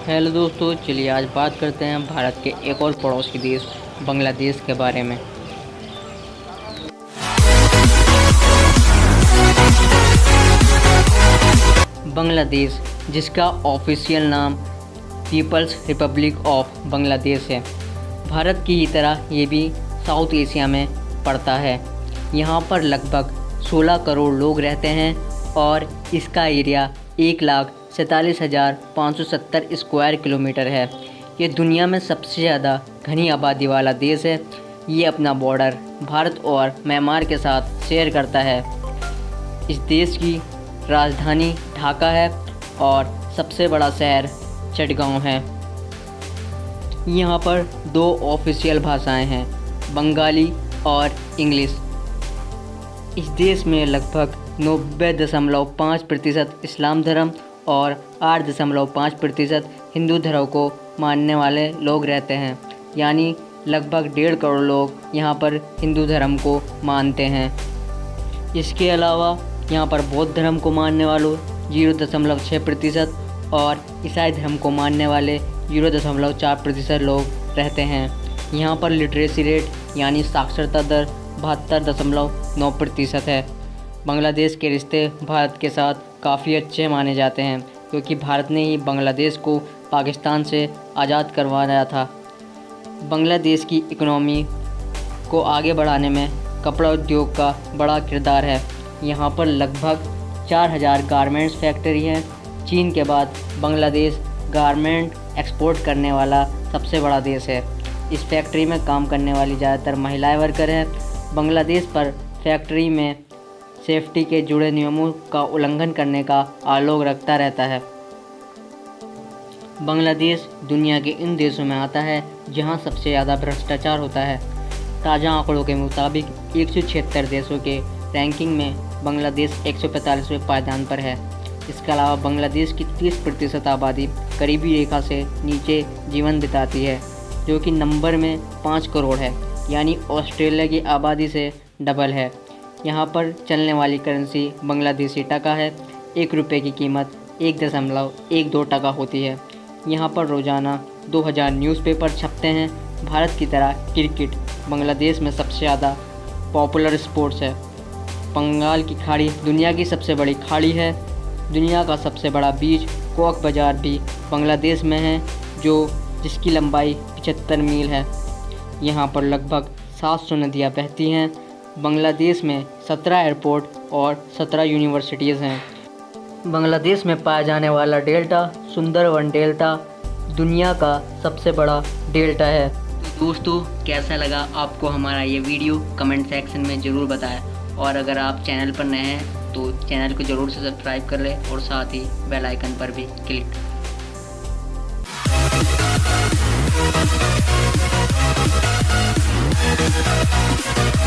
Hello दोस्तों, चलिए आज बात करते हैं भारत के एक और पड़ोसी देश बांग्लादेश के बारे में। बांग्लादेश, जिसका ऑफिशियल नाम पीपल्स रिपब्लिक ऑफ बांग्लादेश है, भारत की ही तरह ये भी साउथ एशिया में पड़ता है। यहाँ पर लगभग 16 करोड़ लोग रहते हैं और इसका एरिया 1,47,570 स्क्वायर किलोमीटर है। ये दुनिया में सबसे ज़्यादा घनी आबादी वाला देश है। ये अपना बॉर्डर भारत और म्यांमार के साथ शेयर करता है। इस देश की राजधानी ढाका है और सबसे बड़ा शहर चटगांव है। यहाँ पर 2 ऑफिशियल भाषाएं हैं, बंगाली और इंग्लिश। इस देश में लगभग 90.5% इस्लाम धर्म और 8.5% हिंदू धर्म को मानने वाले लोग रहते हैं, यानी लगभग 1.5 करोड़ लोग यहाँ पर हिंदू धर्म को मानते हैं। इसके अलावा यहाँ पर बौद्ध धर्म को मानने वालों 0.6% और ईसाई धर्म को मानने वाले 0.4% लोग रहते हैं। यहाँ पर लिटरेसी रेट यानी साक्षरता दर 72.9% है। बांग्लादेश के रिश्ते भारत के साथ काफ़ी अच्छे माने जाते हैं, क्योंकि भारत ने ही बांग्लादेश को पाकिस्तान से आज़ाद करवाया था। बांग्लादेश की इकोनॉमी को आगे बढ़ाने में कपड़ा उद्योग का बड़ा किरदार है। यहाँ पर लगभग 4000 गारमेंट्स फैक्ट्री हैं। चीन के बाद बांग्लादेश गारमेंट एक्सपोर्ट करने वाला सबसे बड़ा देश है। इस फैक्ट्री में काम करने वाली ज़्यादातर महिलाएं वर्कर हैं। बांग्लादेश पर फैक्ट्री में सेफ्टी के जुड़े नियमों का उल्लंघन करने का आलोक रखता रहता है। बांग्लादेश दुनिया के इन देशों में आता है जहां सबसे ज़्यादा भ्रष्टाचार होता है। ताज़ा आंकड़ों के मुताबिक 176 देशों के रैंकिंग में बांग्लादेश 145वें पायदान पर है। इसके अलावा बांग्लादेश की 30% आबादी गरीबी रेखा से नीचे जीवन बिताती है, जो कि नंबर में 5 करोड़ है, यानी ऑस्ट्रेलिया की आबादी से डबल है। यहाँ पर चलने वाली करेंसी बांग्लादेशी टका है। 1 रुपये की कीमत 1.12 टका होती है। यहाँ पर रोज़ाना 2000 न्यूज़पेपर छपते हैं। भारत की तरह क्रिकेट बांग्लादेश में सबसे ज़्यादा पॉपुलर स्पोर्ट्स है। बंगाल की खाड़ी दुनिया की सबसे बड़ी खाड़ी है। दुनिया का सबसे बड़ा बीच कॉक बाज़ार भी बांग्लादेश में है, जिसकी लंबाई 75 मील है। यहाँ पर लगभग 700 नदियाँ बहती हैं। बांग्लादेश में 17 एयरपोर्ट और 17 यूनिवर्सिटीज़ हैं। बांग्लादेश में पाया जाने वाला डेल्टा सुंदरवन डेल्टा दुनिया का सबसे बड़ा डेल्टा है। तो दोस्तों, कैसा लगा आपको हमारा ये वीडियो कमेंट सेक्शन में ज़रूर बताएं, और अगर आप चैनल पर नए हैं तो चैनल को ज़रूर से सब्सक्राइब कर लें और साथ ही बेल आइकन पर भी क्लिक